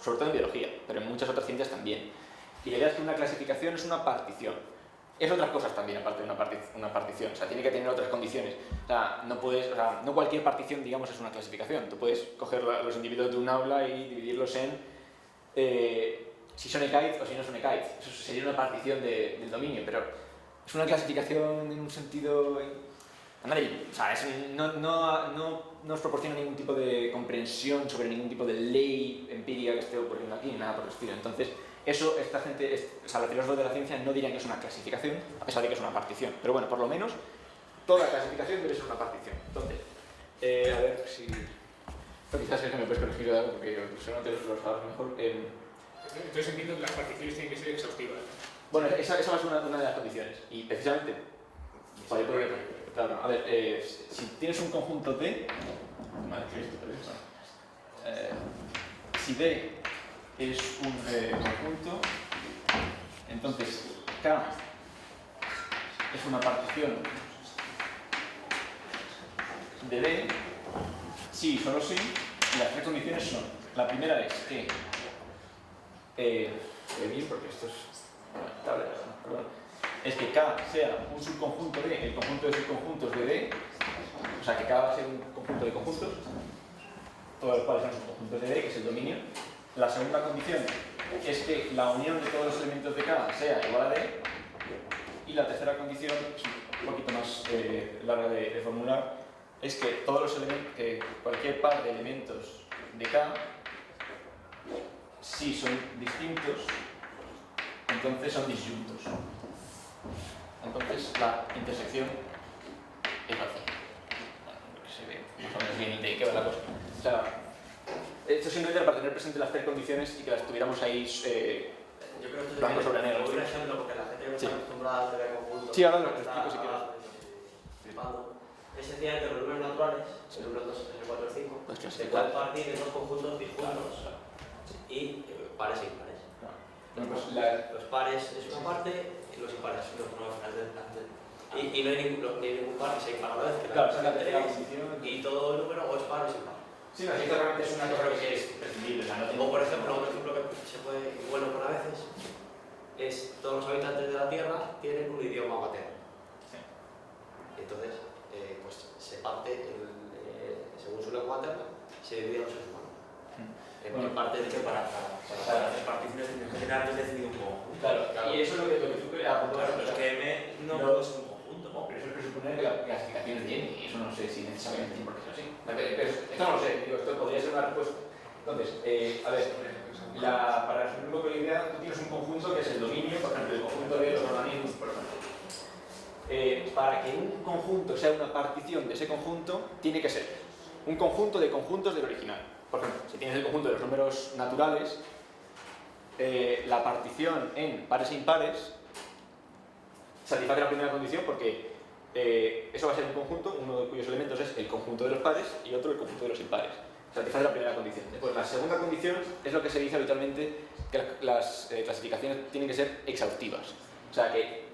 sobre todo en biología, pero en muchas otras ciencias también. Y la idea es que una clasificación es una partición. Es otras cosas también, aparte de una partición. O sea, tiene que tener otras condiciones. O sea, no cualquier partición, digamos, es una clasificación. Tú puedes coger los individuos de un aula y dividirlos en si son eKites o si no son eKites. Eso sería una partición del dominio, pero es una clasificación en un sentido... O sea, no nos proporciona ningún tipo de comprensión sobre ningún tipo de ley empírica que esté ocurriendo aquí, ni nada por el estilo. Entonces, eso, esta gente, o sea, los filósofos de la ciencia no dirían que es una clasificación, a pesar de que es una partición. Pero bueno, por lo menos, toda clasificación debe ser una partición. Entonces, a ver si... Esto quizás es que me puedes corregir algo, porque seguramente lo sabes mejor. Entonces entiendo que las particiones tienen que ser exhaustivas. Bueno, esa va a ser una de las condiciones. Y precisamente... Claro, a ver, si tienes un conjunto D... Vale, si D es un conjunto, entonces K es una partición de D, sí y solo sí, y las tres condiciones son: la primera es que bien, porque esto es es que K sea un subconjunto de el conjunto de subconjuntos de D, o sea que K va a ser un conjunto de conjuntos, todos los cuales son subconjuntos de D, que es el dominio. La segunda condición es que la unión de todos los elementos de K sea igual a D, y la tercera condición, es un poquito más larga de formular, es que todos los elementos, que cualquier par de elementos de K, si son distintos, entonces son disyuntos. Entonces la intersección es vacía. Bueno, que se ve más o menos bien de qué va la cosa. O sea, esto simplemente para tener presente las tres condiciones y que las tuviéramos ahí yo creo que blanco sobre negro. un ejemplo, porque la gente no está acostumbrada a tener conjuntos. Sí, ahora lo explico si quieres. Flipando. Es sencillamente los números naturales, el número 2, el 4, el 5, Pues se pueden partir en dos conjuntos disjuntos y pares e impares. Los pares es una parte y los impares son los finales. Y no hay ningún par que sea impar a la vez. Claro, esa es la tercera condición. Y todo el número o es par o es impar. Sí, no, esto realmente es una cosa que es prescindible. O por ejemplo, otro ejemplo que se puede, bueno por a veces, es todos los habitantes de la Tierra tienen un idioma materno. Sí. Entonces, pues se parte, según su lengua materna, se divide a los seres humanos. En parte de que para hacer particiones tienes que tener antes definido un conjunto. Claro, y eso es lo que tú apuntabas. Pero es que M no puede ser un conjunto. No, pero eso presupone que la clasificación es bien, y eso no sé si necesariamente tiene por qué ser así. Pero esto no lo sé, digo, esto podría ser una respuesta. Entonces, a ver, para resumir un poco la idea, tú tienes un conjunto que es el dominio, por ejemplo, el conjunto de los organismos, por ejemplo. Para que un conjunto sea una partición de ese conjunto, tiene que ser un conjunto de conjuntos del original. Por ejemplo, si tienes el conjunto de los números naturales, la partición en pares e impares satisface la primera condición porque eso va a ser un conjunto, uno de cuyos elementos es el conjunto de los pares y otro el conjunto de los impares. Satisface la primera condición. Después, la segunda condición es lo que se dice habitualmente, que las clasificaciones tienen que ser exhaustivas. O sea que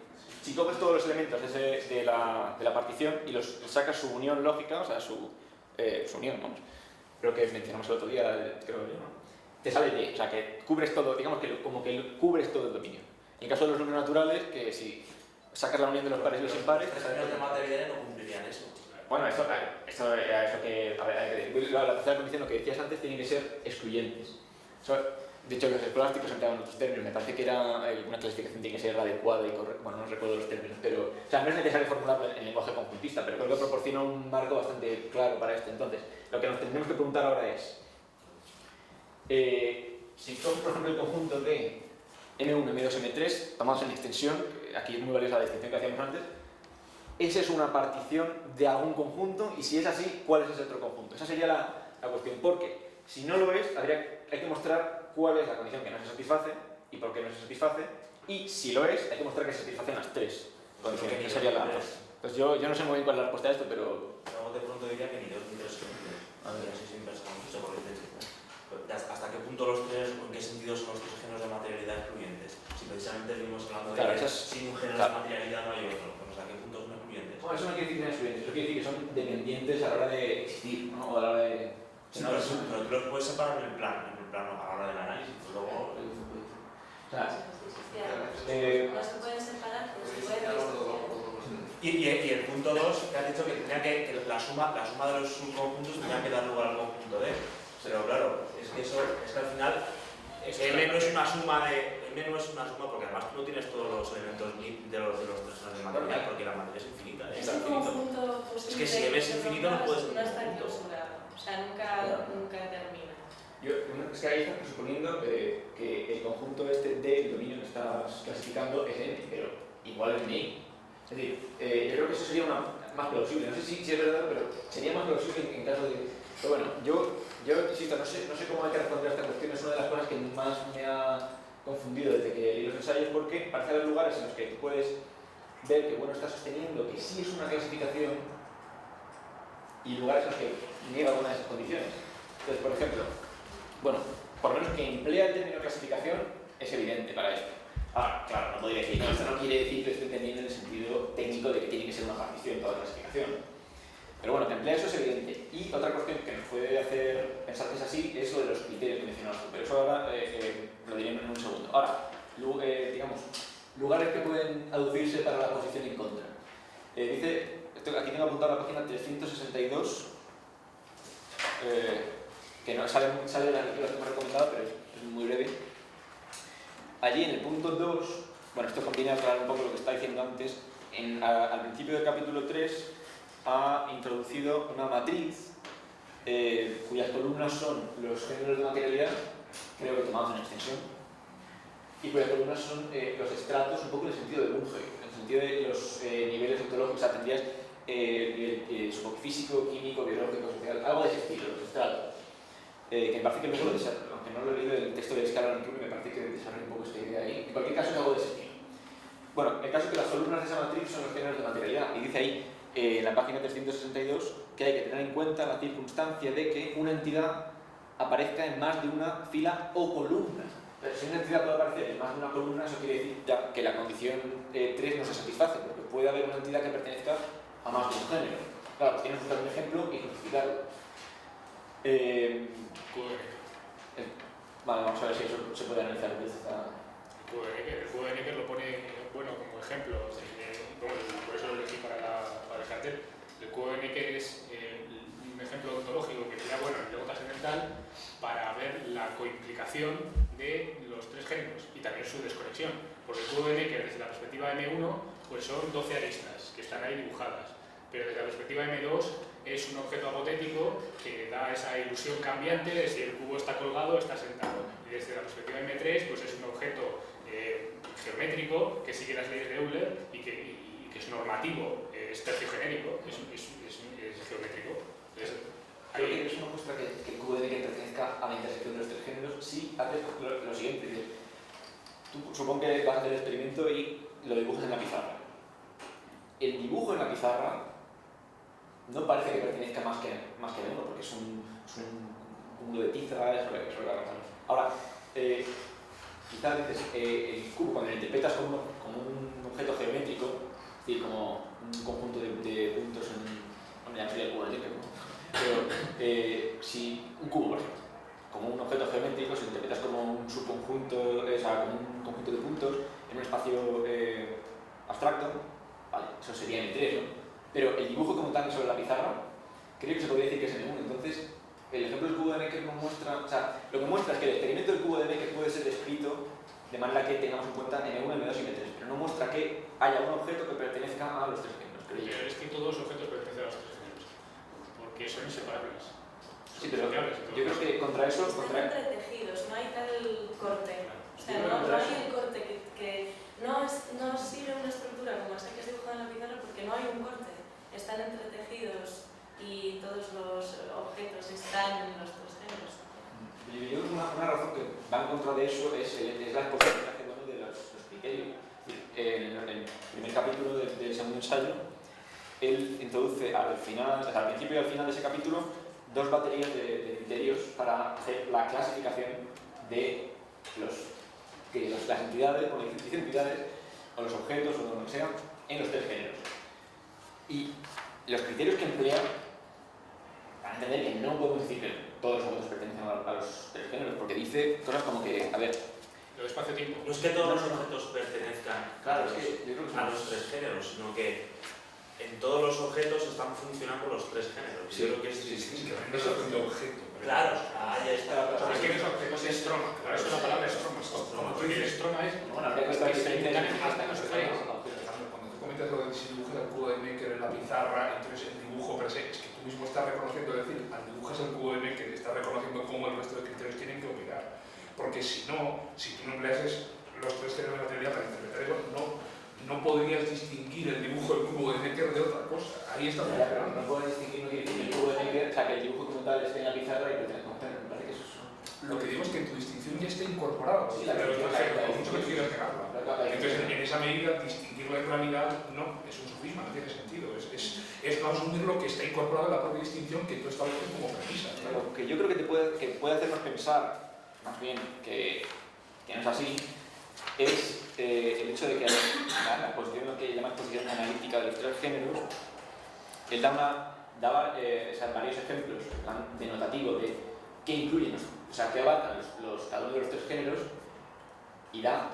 si coges todos los elementos de la partición y los sacas su unión lógica, o sea, su unión, vamos, creo que mencionamos el otro día, creo, ¿no? Te sale D, o sea que cubres todo, digamos que como que cubres todo el dominio. En el caso de los números naturales, que si sacas la unión de los pares y los impares... Los términos de materialidad no cumplirían eso. Bueno, eso era eso que... A ver, la tercera condición, lo que decías antes, tienen que ser excluyentes. De hecho, los escolásticos empleaban otros términos. Me parece que era una clasificación tiene que ser adecuada y correcta. Bueno, no recuerdo los términos, pero... O sea, no es necesario formularlo en lenguaje conjuntista, pero creo que proporciona un marco bastante claro para esto. Entonces, lo que nos tendremos que preguntar ahora es... si coges, por ejemplo, el conjunto de M1, M2, M3, tomamos en extensión, aquí es muy valiosa la distinción que hacíamos antes, esa es una partición de algún conjunto, y si es así, ¿cuál es ese otro conjunto? Esa sería la cuestión, porque si no lo es, hay que mostrar cuál es la condición que no se satisface y por qué no se satisface, y si lo es, hay que mostrar que se satisfacen las tres condiciones. Esa sería la respuesta. Entonces yo no sé muy bien cuál es la respuesta a esto, pero... Yo de pronto diría que ni dos ni tres. Así sin pensar mucho por el texto. ¿Hasta qué punto los tres, o en qué sentido son los tres géneros de materialidad excluyentes? Si precisamente venimos hablando de que sin un género de materialidad no hay otro, pues ¿hasta qué punto son excluyentes? Bueno, eso no quiere decir que sean excluyentes, eso quiere decir que son dependientes a la hora de existir, ¿no? O a la hora de... Sí, pero tú los puedes separar en el plano a la hora del análisis. No se pueden separar, pero se pueden disociar. Y el punto 2, que has dicho que tenía que la suma de los subconjuntos tenía que dar lugar al conjunto D. Pero claro, es que al final M no es una suma porque además tú no tienes todos los elementos de los tres genes de material, porque la materia es infinita. Ese conjunto posible que si M es infinito no puedes no está clausurado, o sea, nunca termina. Es que ahí estás presuponiendo que el conjunto este del dominio que estás clasificando es N, pero igual es MI. Es decir, yo creo que eso sería más plausible. No sé si es verdad, pero sería más plausible en caso de... Pero bueno, yo insisto, no sé cómo hay que responder a esta cuestión. Es una de las cosas que más me ha confundido desde que leí los ensayos, porque parece haber lugares en los que tú puedes ver que está sosteniendo que sí es una clasificación y lugares en los que niega alguna de esas condiciones. Entonces, por ejemplo, por lo menos que emplea el término clasificación es evidente para esto. Ahora, claro, no podría decir, esto no quiere decir que esté entendiendo en el sentido técnico de que tiene que ser una partición toda clasificación. Pero bueno, que emplea eso es evidente. Y otra cuestión que nos puede hacer pensar que es así es lo de los criterios que mencionabas tú, pero eso ahora lo diré en un segundo. Ahora, digamos, lugares que pueden aducirse para la posición en contra. Aquí tengo apuntado la página 362, que no sale de las lecturas que hemos recomendado, pero es muy breve. Allí en el punto 2, esto conviene aclarar un poco lo que estaba diciendo antes, al principio del capítulo 3 ha introducido una matriz cuyas columnas son los géneros de materialidad, creo que tomados en extensión, y cuyas columnas son los estratos, un poco en el sentido de Bunge, en el sentido de los niveles ontológicos, o sea, tendrías nivel físico, químico, biológico, social, algo de ese estilo, los estratos. Que me parece que luego lo desarrolla, aunque no lo he leído el texto de Scarlett y Clube, me parece que desarrolla un poco esta idea ahí. En cualquier caso es algo de ese estilo. El caso es que las columnas de esa matriz son los géneros de materialidad, y dice ahí, en la página 362, que hay que tener en cuenta la circunstancia de que una entidad aparezca en más de una fila o columna. Pero si una entidad puede aparecer en más de una columna, eso quiere decir ya que la condición 3 no se satisface, porque puede haber una entidad que pertenezca a más de un género. Claro, tienes que buscar un ejemplo y justificarlo. Vale, vamos a ver si eso se puede analizar. El QNK lo pone como ejemplo, por eso lo elegí para el cartel. El QNK es un ejemplo ontológico que sería bueno en lengua trascendental para ver la coimplicación de los tres géneros y también su desconexión. Porque el QNK desde la perspectiva M1 pues son 12 aristas que están ahí dibujadas, pero desde la perspectiva M2 es un objeto apotético que da esa ilusión cambiante de si el cubo está colgado o está sentado. Y desde la perspectiva M3 pues es un objeto geométrico que sigue las leyes de Euler y que es normativo, es terciogenérico, es geométrico. Creo que eso no muestra que el cubo de que pertenezca a la intersección de los tres géneros si haces lo siguiente. Tú supongo que vas a hacer el experimento y lo dibujas en la pizarra. El dibujo en la pizarra no parece que pertenezca más que uno, porque es un cúmulo de tiza, es sobre la razón. Ahora, quizás dices, el cubo, cuando lo interpretas como un objeto geométrico, es decir, como un conjunto de puntos ya sería el cubo de Euler, ¿no? Pero si un cubo, por ejemplo, como un objeto geométrico, si lo interpretas como un subconjunto, o sea, como un conjunto de puntos en un espacio abstracto, vale, eso sería M3, ¿no? Pero el dibujo como tal sobre la pizarra, creo que se podría decir que es M1. Entonces, el ejemplo del cubo de Necker nos muestra, o sea, lo que muestra es que el experimento del cubo de Necker puede ser descrito de manera que tengamos en cuenta M1, M2 y M3, pero no muestra que haya un objeto que pertenezca a los tres géneros. Pero es que todos los objetos pertenecen a los tres géneros, porque son inseparables. Sí, pero yo creo que contra eso... Están entretejidos, no hay tal corte. O sea, no hay el corte que no sigue una estructura como esa que es dibujada en la pizarra porque no hay un corte. Están entretejidos y todos los objetos están en los tres géneros. Yo creo que una razón que va en contra de eso es la exposición que hace de los criterios. En el primer capítulo del segundo ensayo, él introduce al principio y al final de ese capítulo dos baterías de criterios para hacer la clasificación de las entidades, o las entidades, o los objetos, o lo que sea, en los tres géneros. Y los criterios que emplea, para entender que no podemos decir que todos los objetos pertenecen a los tres géneros, porque dice cosas como que, a ver, Lo de espacio-tiempo. No es que todos los objetos pertenezcan Claro, es que yo creo que a los tres géneros, sino que en todos los objetos están funcionando los tres géneros. Sí, Yo creo que es sí, sí, distinto. Eso es un objeto. Claro, ahí está. Es que no es stroma, claro, es una palabra stroma. Como tú dices, stroma es... Bueno, habría que estar diferente. Cuando tú comentas lo de que si dibujas el cubo de Necker en la pizarra, entonces el dibujo per se, es que tú mismo estás reconociendo, es decir, al dibujas el cubo de Necker, estás reconociendo cómo el resto de criterios tienen que operar. Porque si no, si tú no empleas los tres géneros de materialidad para interpretar eso, no podrías distinguir el dibujo del cubo de Necker de otra cosa. Ahí está funcionando. No puedes distinguir el cubo de Necker, o sea, que el dibujo como tal esté en la pizarra y pertenezca a un género. Me parece que eso es... Lo que digo es que tu distinción ya está incorporada, Sí, la pero distinción, por mucho que tú quieras negarla. Entonces, en esa medida, distinguirla en realidad no es un sofisma, no tiene sentido. Es no asumir lo que está incorporado en la propia distinción que tú estableces como premisa. ¿Claro? Lo que yo creo que puede hacernos pensar, más bien, que no es así, es el hecho de que la posición, lo que llama posición analítica de los tres géneros, él daba varios ejemplos denotativos de qué incluyen, o sea, qué abarcan cada uno de los tres géneros y da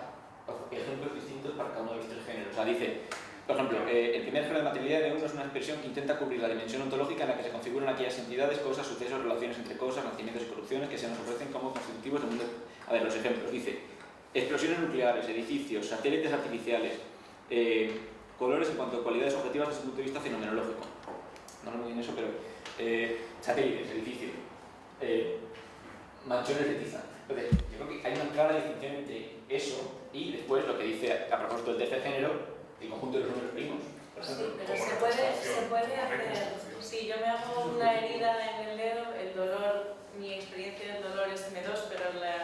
ejemplos distintos para cada uno de los tres géneros. O sea, dice, por ejemplo, el primer género de materialidad de uno es una expresión que intenta cubrir la dimensión ontológica en la que se configuran aquellas entidades, cosas, sucesos, relaciones entre cosas, nacimientos y corrupciones que se nos ofrecen como constitutivos del mundo. A ver, los ejemplos. Dice, explosiones nucleares, edificios, satélites artificiales, colores en cuanto a cualidades objetivas desde el punto de vista fenomenológico. No muy bien eso, pero satélites, edificios, manchones de tiza. Entonces, yo creo que hay una clara distinción entre eso y después lo que dice a propósito del tercer género, el conjunto de los números primos. Sí, pero se puede hacer. Si yo me hago una herida en el dedo, el dolor, mi experiencia del dolor es M2, pero la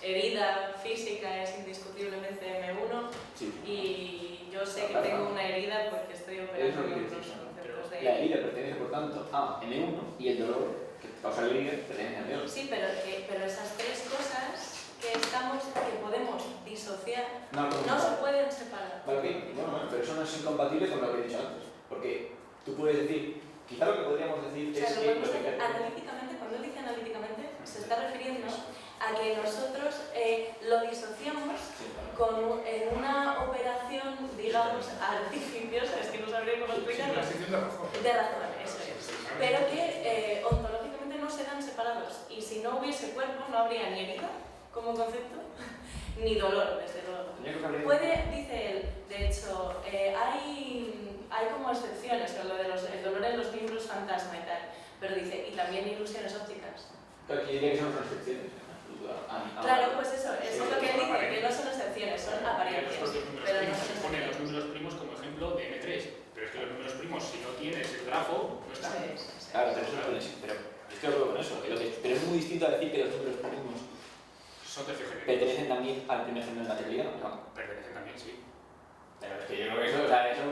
herida física es indiscutiblemente M1. Sí. Y yo sé que tengo una herida porque estoy operando con los conceptos de... La herida pertenece, por tanto, a M1 y el dolor que causa la herida pertenece a M2. Sí, pero esas tres cosas que podemos disociar no se pueden separar. Vale, okay. Bueno, pero eso no es incompatible con lo que he dicho antes. Porque tú puedes decir, quizá lo que podríamos decir O sea, es lo que... podemos hacer analíticamente, cuando él dice analíticamente, se está refiriendo a que nosotros lo disociamos en una operación, digamos, artificiosa, es que no sabría cómo explicarlo. De razón, eso es. Pero que ontológicamente no serán separados. Y si no hubiese cuerpo, no habría ni herida como concepto, ni dolor, desde luego. Dice él, de hecho, hay como excepciones con lo de el dolor en los miembros fantasma y tal, pero dice, y también ilusiones ópticas. Pero aquí diría que son excepciones. Claro, pues eso es lo que él dice, que no son excepciones, son apariencias. Pero no se ponen los números primos como ejemplo de M3, pero es que los números primos, si no tienes el grafo, no están. Claro, pero eso no es, pero estoy de acuerdo con eso. Pero es muy distinto a decir que los números primos pertenecen también al primer género de materialidad, ¿no? Pertenecen también, sí. Pero es que yo creo que eso, o sea, eso,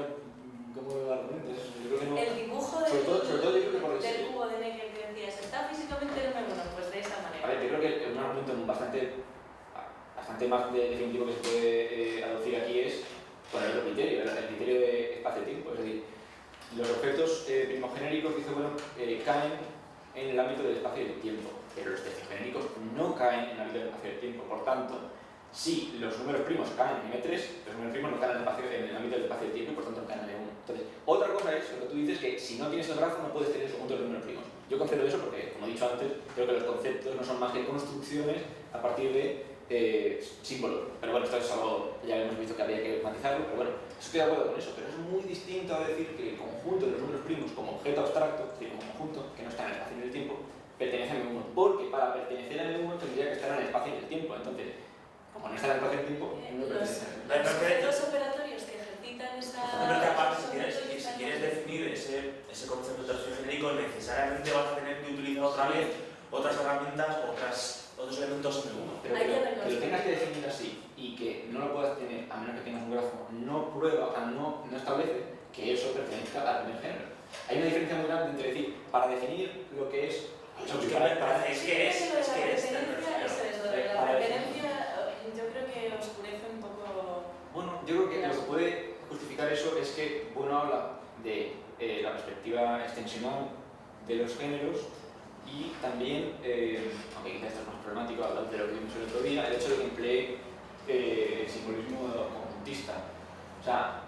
¿cómo argumentas? Yo creo que no. El dibujo sobre todo yo creo que por del cubo de Necker que decías, ¿está físicamente en M1? Pues de esa manera. A ver, yo creo que un argumento bastante más definitivo que se puede aducir aquí es poner otro criterio, el criterio de espacio-tiempo. Es decir, los objetos primogenéricos, dice, bueno, caen en el ámbito del espacio y del tiempo, pero los decigenéricos no caen en el ámbito del espacio y del tiempo. Por tanto, si los números primos caen en M3, los números primos no caen en el ámbito del espacio y del tiempo y por tanto no caen en M1. Entonces, otra cosa es lo que tú dices, que si no tienes el grafo no puedes tener el conjunto de los números primos. Yo concedo eso porque, como he dicho antes, creo que los conceptos no son más que construcciones a partir de símbolos. Pero bueno, esto es algo, ya hemos visto que habría que matizarlo, pero bueno, estoy de acuerdo con eso. Pero es muy distinto a decir que el conjunto de los números primos como objeto abstracto, es decir, como conjunto, que no está en el espacio y en el tiempo, pertenece a M1. Porque para pertenecer a M1 tendría que estar en el espacio y en el tiempo. Entonces, como no está en el espacio y en el tiempo, no pertenece a M1. Los objetos operatorios que ejercitan esa... Pero aparte, si quieres definir ese concepto tercio-genérico, necesariamente vas a tener que utilizar otra vez otras herramientas, otros elementos en uno. Pero que lo tengas que definir así y que no lo puedas tener, a menos que tengas un grafo, no prueba, o sea, no establece que eso pertenezca al primer género. Hay una diferencia muy grande entre decir, para definir lo que es... La referencia, yo creo que oscurece un poco... Bueno, yo creo que lo que puede justificar eso es que uno habla de la perspectiva extensional de los géneros y también, aunque quizás esto es más problemático, hablando de lo que vimos el otro día, el hecho de que emplee el simbolismo conjuntista. O sea,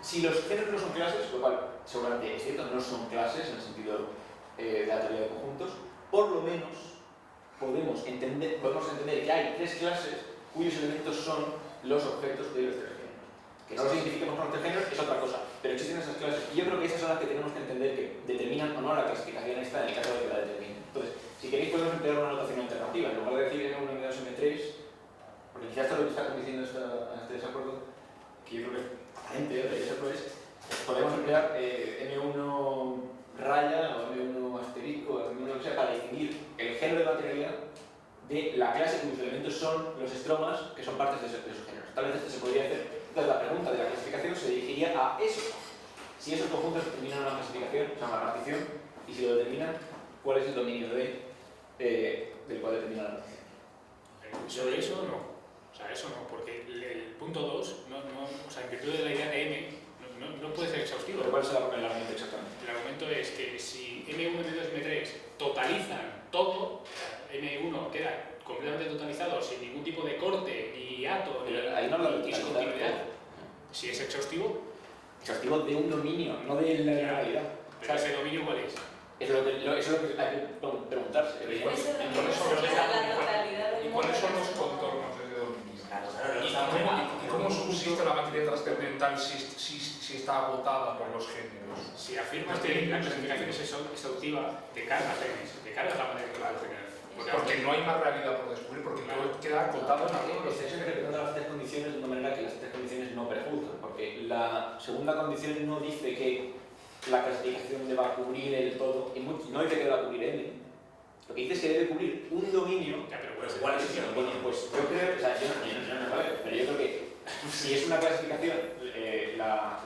si los géneros no son clases, lo cual seguramente es cierto, no son clases en el sentido de la teoría de conjuntos, por lo menos podemos entender que hay tres clases cuyos elementos son los objetos de los tres géneros. Que no los identifiquemos con los tres géneros es otra cosa, pero existen esas clases. Y yo creo que esas son las que tenemos que entender que determinan o no la clasificación esta en el caso de que la determinen. Entonces, si queréis podemos emplear una notación alternativa. En lugar de decir M1, M2, M3, porque quizás esto es lo que está conduciendo a este desacuerdo, que yo creo que aparente, eso es, podemos emplear M1 raya o M1 asterisco, o M1 que sea, para distinguir el género de materialidad de la clase cuyos elementos son los estromas, que son partes de esos géneros. Tal vez esto se podría hacer. Entonces la pregunta de la clasificación se dirigiría a eso. Si esos conjuntos determinan una clasificación, o sea, una partición, y si lo determinan, ¿cuál es el dominio del cual determina la partición? Sobre eso no. O sea, eso no, porque el punto 2, o sea, en virtud de la idea de M, no puede ser exhaustivo. ¿Pero cuál es el argumento exactamente? El argumento es que si M1, M2 y M3 totalizan todo, M1 queda completamente totalizado sin ningún tipo de corte, ni hiato, ni discontinuidad. Si es exhaustivo. Exhaustivo de un dominio, no de la realidad. Pero ese dominio, ¿cuál es? Eso es lo que hay que preguntarse. ¿Y cuáles son los contornos de ese dominio? ¿Y cómo subsiste la materia trascendental si está agotada por los géneros? Si afirmas que la clasificación es exhaustiva, te cargas la materia trascendental. Porque no hay más realidad por descubrir, porque todo queda acotado en algo. Estáis interpretando las tres condiciones de una manera que las tres condiciones no prejuzgan, porque la segunda condición no dice que la clasificación deba cubrir el todo, y no dice que deba cubrir N. Lo que dice es que debe cubrir un dominio. Ya, pero ¿cuál es ese dominio? Pues yo creo, o sea, yo no lo veo, pero yo creo que si es una clasificación, la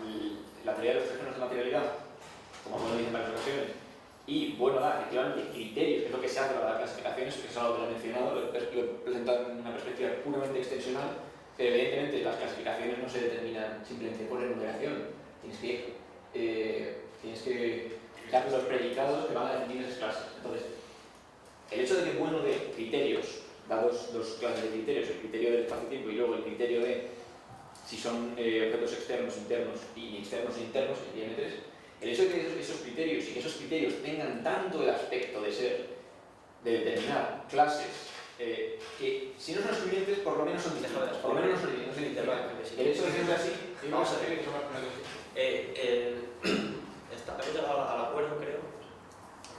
teoría de los tres géneros de materialidad, como lo dicen en varias ocasiones, y bueno, efectivamente, criterios, que es lo que se hace para las clasificaciones, que es algo que lo he mencionado, lo he presentado en una perspectiva puramente extensional, pero evidentemente las clasificaciones no se determinan simplemente por enumeración, tienes que dar los predicados que van a definir esas clases. Entonces, el hecho de que bueno de criterios, dados dos clases de criterios, el criterio del espacio-tiempo y luego el criterio de si son objetos externos, internos y externos e internos, el IM3, el hecho de que esos criterios y que esos criterios tengan tanto el aspecto de ser, de determinar clases, que si no son excluyentes, por lo menos son distintas, por lo menos no se intervalan. El hecho de que sea así, vamos a hacer que son hemos llegado al acuerdo, creo,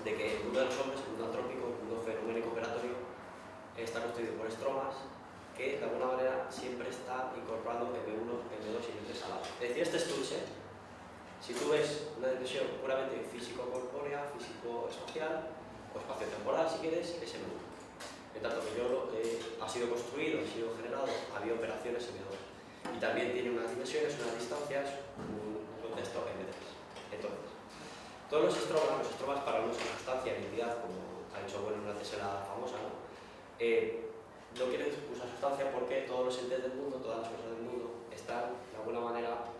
de que el mundo de los hombres, el mundo antrópico, el mundo fenoménico operatorio, está constituido por estromas que de alguna manera siempre está incorporando M1, M2 y M3 a la vez. Es decir, este estuche, si tú ves una dimensión puramente físico-corpórea, físico-espacial o espacio-temporal, si quieres, es M1. En tanto que yo lo que ha sido construido, ha sido generado, había operaciones M2. Y también tiene unas dimensiones, unas distancias, un contexto M3. Entonces, todos los estromas para una sustancia en entidad, como ha dicho bueno una tesela famosa, ¿no? No quieren usar sustancia porque todos los entes del mundo, todas las cosas del mundo, están de alguna manera,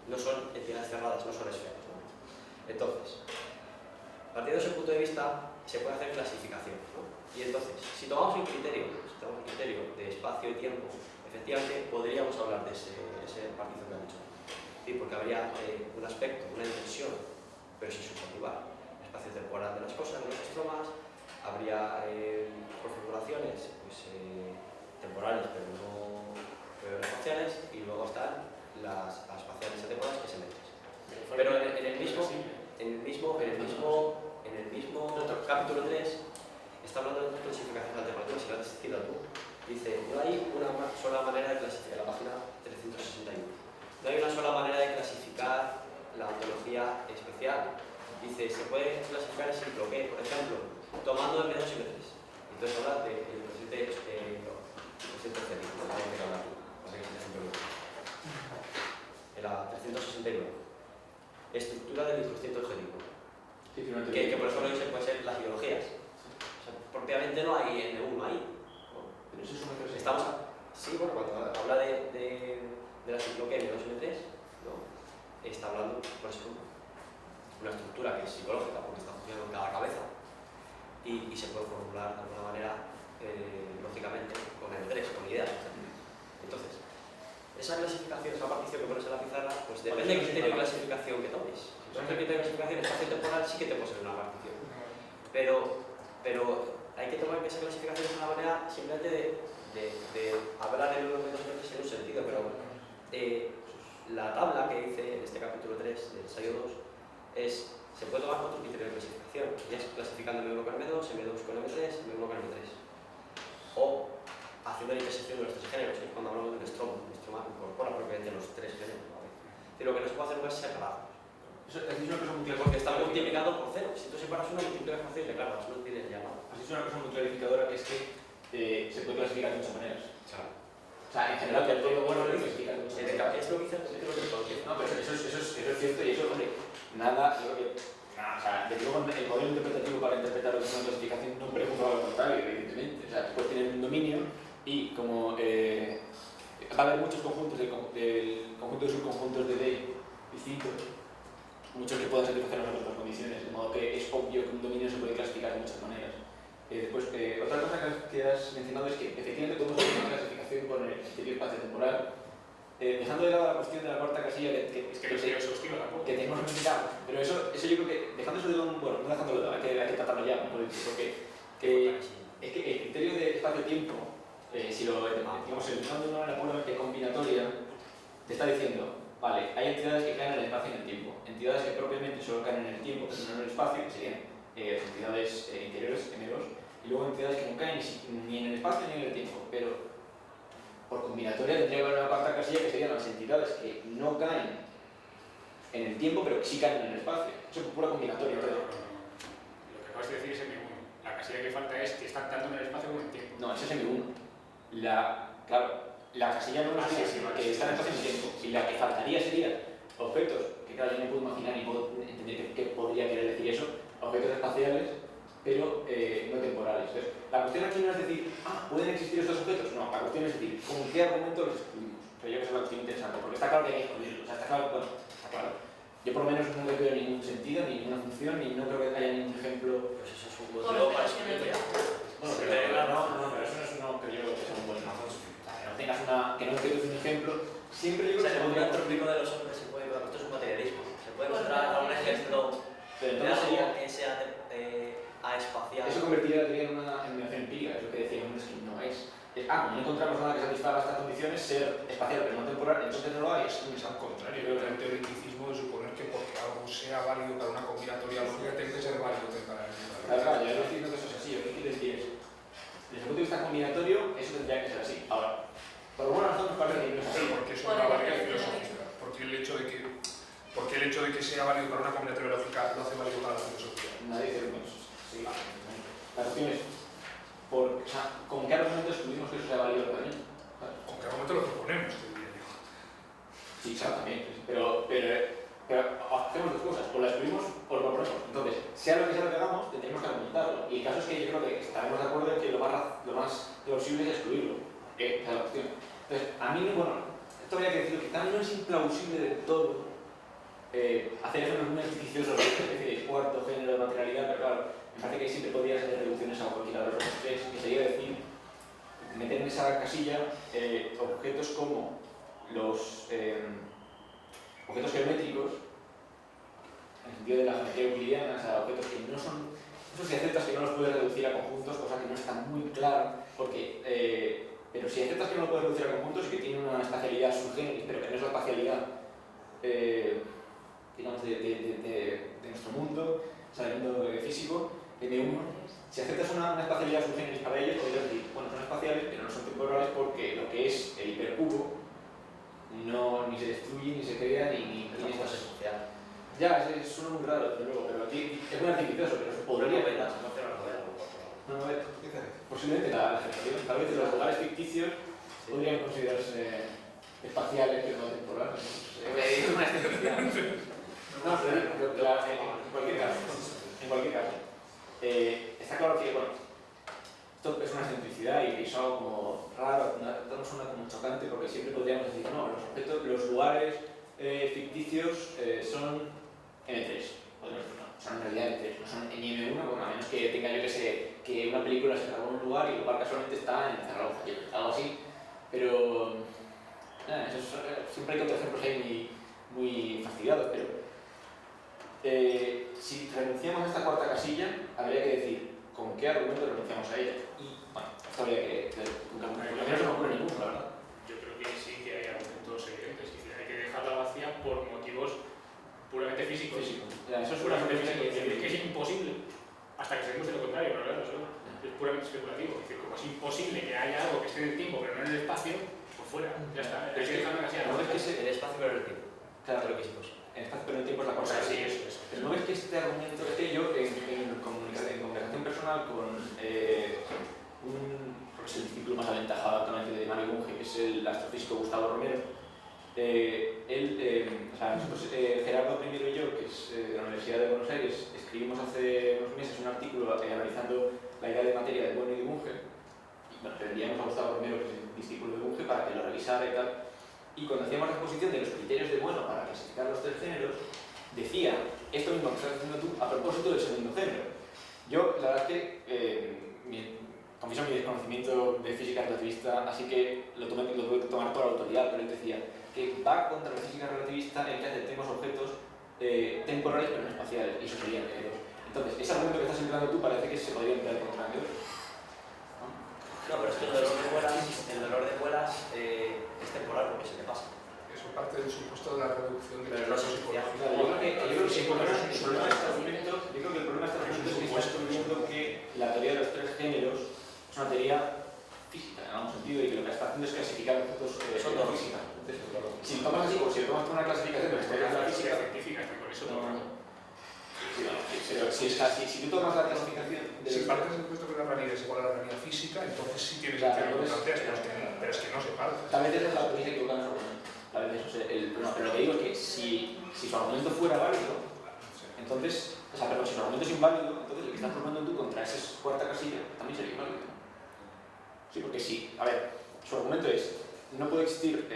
no son entidades cerradas, no son esferas, ¿no? Entonces, partiendo de ese punto de vista, se puede hacer clasificación, ¿no? Y entonces, si tomamos el criterio de espacio y tiempo, efectivamente podríamos hablar de ese partición que han dicho. Sí, porque habría un aspecto, una dimensión, pero sin subjetivar, espacio temporal de las cosas, de los estromas, habría configuraciones pues, temporales pero no espaciales, y luego están las espaciales y temporales que se meten. Pero en el mismo capítulo 3 está hablando de clasificación alternativa, si lo has citado tú. Dice, no hay una sola manera de clasificar, la página 361. No hay una sola manera de clasificar la ontología especial. Dice, se puede clasificar en simple, ¿qué? Por ejemplo, tomando M2 y M3. Entonces habla del cociente genérico, ¿no? En la 369. Estructura del inconsciente genérico. Que por ejemplo puede ser las ideologías. O sea, propiamente no hay M1 ahí. ¿No? Pero eso es una cosa. Estamos sí, bueno, cuando habla de la psicología M2 y M3, ¿no? Está hablando, por ejemplo, una estructura que es psicológica porque está funcionando en cada cabeza y se puede formular de alguna manera, lógicamente, con M3, con ideas. esa clasificación, esa partición que pones en la pizarra, pues depende del criterio de clasificación que tomes. Si tomas el criterio de clasificación espacio-temporal, sí que te pones en una partición. Pero hay que tomar que esa clasificación es una manera simplemente de hablar en los veces en un sentido, pero la tabla que dice en este capítulo 3 del ensayo 2 se puede tomar con otro criterio de clasificación, y es clasificando M1 con M2, M2 con M3, M1 con M3. O haciendo la intersección de los tres géneros, que es cuando hablamos de un estroma. Un estroma incorpora propiamente los tres géneros. ¿Vale? Pero lo que no se puede hacer no es separarlos. Eso es una cosa muy Porque está multiplicado por cero. Si tú separas uno, multiplicas por cero y declaras, no tienes ya nada. Así es una cosa muy clarificadora, que es que se puede clasificar de muchas maneras. Claro. O sea, en general, el todo bueno lo clasifica de muchas maneras. Es lo que dice el capítulo de todo. No, pero eso es cierto, y eso, hombre, nada, yo creo que, nada, o sea, de luego el modelo interpretativo para interpretar lo que es una clasificación no preocupa lo contrario, evidentemente. O sea, puedes tener un dominio y como va a haber muchos conjuntos del conjunto de subconjuntos de D distintos, muchos que puedan satisfacer las otras condiciones, de modo que es obvio que un dominio se puede clasificar de muchas maneras. Después, otra cosa que has mencionado es que efectivamente podemos hacer una clasificación con el criterio espacio-temporal, dejando de lado la cuestión de la cuarta casilla que tenemos mencionado, pero eso yo creo que, dejando eso de lado, bueno, no dejándolo de lado, hay que tratarlo ya, mejor dicho, porque es que el criterio de espacio-tiempo, si lo digamos, utilizando de una manera puramente combinatoria, te está diciendo, vale, hay entidades que caen en el espacio y en el tiempo, entidades que propiamente solo caen en el tiempo, pero no en el espacio, que serían entidades interiores, M2, y luego entidades que no caen ni en el espacio ni en el tiempo, pero por combinatoria tendría que haber una cuarta casilla que serían las entidades que no caen en el tiempo, pero que sí caen en el espacio. Eso es pura combinatoria. Lo que acabas de decir es M1. La casilla que falta es que están tanto en el espacio como en el tiempo. No, ese es M1. Claro, la casilla no es que está en el espacio y en el tiempo. Y la que faltaría sería objetos, que claro, yo no puedo imaginar ni puedo entender qué podría querer decir eso, objetos espaciales, pero no temporales. Entonces, la cuestión aquí no es decir, ¿pueden existir estos objetos? No, la cuestión es decir, ¿con qué argumento los excluimos? Pero yo creo que esa es la cuestión interesante, porque está claro que hay que excluirlos. O sea, está claro, bueno, está claro. Yo por lo menos no le veo ningún sentido, ninguna función, y no creo que haya ningún ejemplo. Pues eso es un motivo para excluirlo ya. Bueno, pero eso no creo yo que sea un buen ejemplo. Que no tengas que no tengas un ejemplo, siempre yo creo que el movimiento antrópico de los hombres se puede, esto es un materialismo, se puede encontrar algún ejemplo pero de entonces algo que sea aespacial. Eso convertiría la teoría en una eliminación empírica, es lo que decíamos, es que no es. Como no encontramos nada que satisfaga estas condiciones, ser espacial pero no temporal, entonces no lo hay. Es al contrario, el teoreticismo de suponer que porque algo sea válido para una combinatoria lógica tiene que ser válido temporalmente. Claro, yo no estoy diciendo que eso es así, yo lo que quiero decir es, desde el punto de vista combinatorio, eso tendría que ser así. Ahora, por alguna razón nos parece que no es así. Pero porque es una válida filosófica, porque el hecho de que sea válido para una combinatoria lógica lo hace válido para la filosofía. Nadie dice que eso sí. La cuestión es, ¿con qué argumento excluimos que eso sea válido para mí? ¿Con qué argumento lo proponemos? Sí, claro, también. Pero hacemos dos cosas, o la excluimos o lo proponemos. Entonces, sea lo que hagamos, tendremos que argumentarlo. Y el caso es que yo creo que estaremos de acuerdo en que lo más plausible es excluirlo. Esa es la cuestión. Entonces, a mí, esto habría que decirlo, que también no es implausible del todo hacer ejemplos muy artificiosos de una especie de cuarto género de materialidad, pero claro, me parece que siempre podrías hacer reducciones a cualquiera de los otros tres, que sería decir, meter en esa casilla objetos como los objetos geométricos, en el sentido de la geometría euclidiana, o sea, objetos que no son, esos que aceptas que no los puedes reducir a conjuntos, cosa que no está muy clara, porque, pero si aceptas que no lo puedes reducir a conjuntos y que tiene una espacialidad subgéneris, pero que no es la espacialidad, digamos, de nuestro mundo, o sea, del mundo físico, de M1, si aceptas una espacialidad subgéneris para ellos, podrías decir, bueno, son espaciales, pero no son temporales porque lo que es el hipercubo no ni se destruye, ni se crea, ni tiene esta social. Ya, suena muy raro, desde luego, pero aquí es muy artificioso, pero se podría ver. No, posiblemente la generación, tal vez los lugares ficticios podrían considerarse espaciales, pero no temporales. Es una excepción. No, pero en cualquier caso. Está claro que, bueno, esto es una excentricidad y es algo como raro, no suena como chocante porque siempre podríamos decir, no, los lugares ficticios son N3. Podemos decir, no, son en realidad N3, no son en M1, bueno, a menos que tenga yo que una película se grabó en un lugar y el lugar casualmente está en Zaragoza, algo así, pero Siempre hay contraejemplos ahí muy fastidiados, pero si renunciamos a esta cuarta casilla, habría que decir con qué argumento renunciamos a ella. Y bueno, esto habría que a mí no se me ocurre ninguno, la verdad. Yo creo que sí que hay argumentos evidentes, es decir, hay que dejarla vacía por motivos puramente físicos. Ya, eso es puramente físicos. Es que es imposible, hasta que se demuestre lo contrario, pero claro, eso es puramente especulativo. Es decir, como es imposible que haya algo que esté en el tiempo pero no en el espacio, pues fuera, ya está. Hay que dejarlo así. No es que el espacio pero el tiempo. Claro, Creo que es imposible. el espacio pero el tiempo es la cosa. Sí, eso. Pero no ves que este argumento que yo en conversación personal con el discípulo más aventajado actualmente de Mario Bunge, que es el astrofísico Gustavo Romero, nosotros, Gerardo I y yo, que es de la Universidad de Buenos Aires, escribimos hace unos meses un artículo analizando la idea de materia de Bueno y de Bunge, y bueno, le enviamos a Gustavo Romero, que es el discípulo de Bunge, para que lo revisara y tal. Y cuando hacíamos la exposición de los criterios de Bueno para clasificar los tres géneros, decía esto mismo que estás diciendo tú a propósito del segundo género. Yo, la verdad es que confieso mi desconocimiento de física relativista, así que lo tuve que tomar por autoridad, pero él decía que va contra la física relativista en que aceptemos objetos temporales pero no espaciales, y eso sería M2. Entonces, ese argumento que estás empleando tú parece que se podría emplear contra M2. No, pero es que el dolor de muelas es temporal porque se te pasa. Eso parte del supuesto de la reducción de Pero los no casos es psicológicos. Yo creo que el problema de este argumento es que está asumiendo que la teoría de los tres géneros es una teoría física, en algún sentido, y que lo que está haciendo es clasificar objetos de la física. Si lo tomas así, si lo tomas con una clasificación de la historia de la física, científica, por eso pero si tú tomas la clasificación de Si partes del supuesto que la realidad es igual a la realidad física, entonces sí tienes Claro, que entonces- plantear, pero es que no se parte. tal vez esa es la premisa equivocada en su argumento. Tal vez eso es el problema. Pero lo que digo es que si su argumento fuera válido, entonces, pero si su argumento es inválido, entonces lo que estás proponiendo tú contra esa cuarta casilla también sería inválido. Sí, porque sí, a ver, su argumento es, no puede existir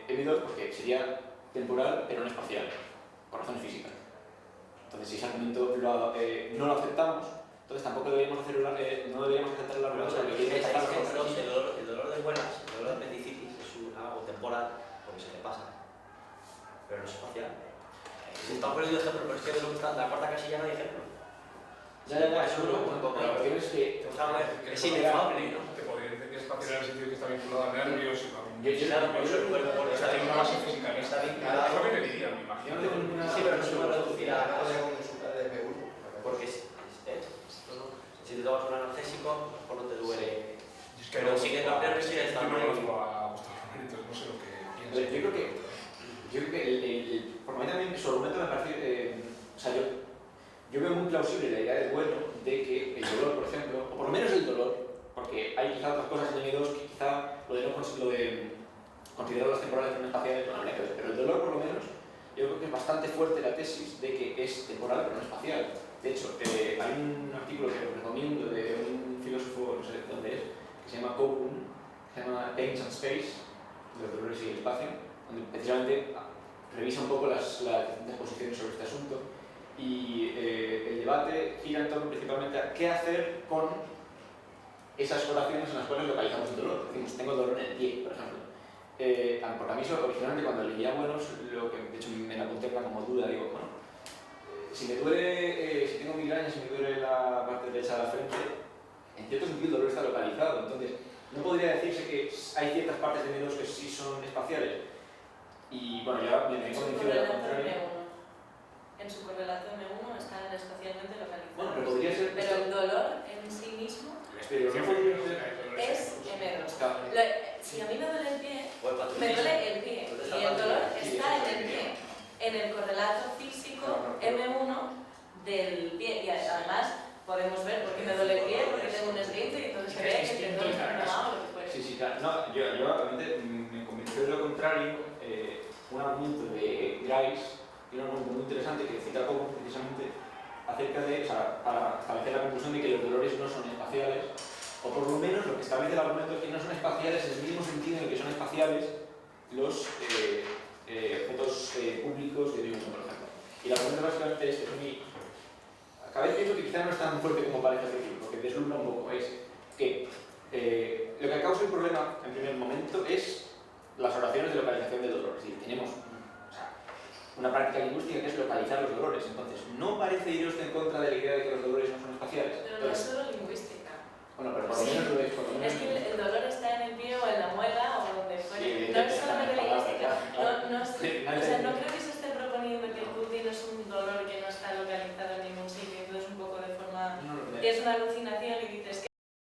M2 porque sería temporal pero no espacial, por razones físicas. Entonces, si ese argumento no lo aceptamos, entonces tampoco deberíamos aceptar el argumento de que tiene que estar El dolor de muelas, el dolor de apendicitis es algo temporal porque se te pasa, pero no es espacial. Se está poniendo ejemplo, pero es que de lo que está en la cuarta casilla no hay ejemplo. eso no, la cuestión es que Es inefable, ¿no? Te podría decir que es espacial en el sentido que está vinculado a nervios y con... Claro, por eso el cuerpo O sea, tiene una base física en está esta. vinculado. Es lo que te diría, me imagino. yo no tengo ninguna... Sí, pero no se puede reducir a de porque si te tomas un analgésico, a lo mejor no te duele. Es que Pero sí que los nervios sí yo están no ahí. conozco a Gustavo Romero, entonces no sé lo que piensa. Yo creo que por mí también su argumento me parece, o sea, yo veo muy plausible la idea del bueno de que el dolor, por ejemplo, o por lo menos el dolor, porque hay quizá otras cosas en M2 que quizá lo de considerar las temporales pero no espaciales, no habría que ver, pero el dolor por lo menos, yo creo que es bastante fuerte la tesis de que es temporal pero no espacial. De hecho, hay un artículo que os recomiendo de un filósofo, no sé dónde es, que se llama Coburn, que se llama Pains and Space, los dolores y el espacio, donde precisamente revisa un poco las distintas posiciones sobre este asunto y el debate gira en torno principalmente a qué hacer con esas oraciones en las cuales localizamos el dolor. Decimos, tengo dolor en el pie, por ejemplo. Porque a mí eso, originalmente cuando leía Buenos, lo que de hecho me la apunté como duda, digo, bueno, si me duele, si tengo migraña, si me duele la parte derecha de la frente, en cierto sentido el dolor está localizado, entonces no podría decirse que hay ciertas partes de M2 que sí son espaciales. Y bueno, ya me he convencido de lo contrario. En su correlato M1 están espacialmente localizados. Bueno, pero podría ser... Pero el dolor en sí mismo Pero no podría ser... es M2. Claro. Si a mí me duele el pie, O el patrón me físico. duele el pie. Y el dolor está en el pie. En el correlato físico M1 del pie. Y además podemos ver por qué me duele el pie, porque tengo un esguince y entonces se ve que tengo un inflamado o lo que fuera. Sí, sí, claro. No, yo realmente me convenció de lo contrario un argumento de Grice, y un argumento muy interesante que cita como precisamente acerca de, o sea, para establecer la conclusión de que los dolores no son espaciales, o por lo menos lo que establece el argumento es que no son espaciales en el mismo sentido en el que son espaciales los objetos públicos de Newton, por ejemplo. Y el argumento básicamente es que cada vez pienso que quizá no es tan fuerte como parece decir, porque deslumbra un poco, es que lo que causa el problema en primer momento es las oraciones de localización del dolor. Es decir, tenemos una práctica lingüística que es localizar los dolores. Entonces, no parece ir usted en contra de la idea de que los dolores no son espaciales. Pero no es solo lingüística. Bueno, pero por lo menos lo es. Por lo menos Es que el dolor está en el pie o en la muela o donde fuera. Sí, No es solamente lingüística. No, Sí, o sea, no creo que se esté proponiendo que el cutis es un dolor que no está localizado en ningún sitio, entonces un poco de forma... que es una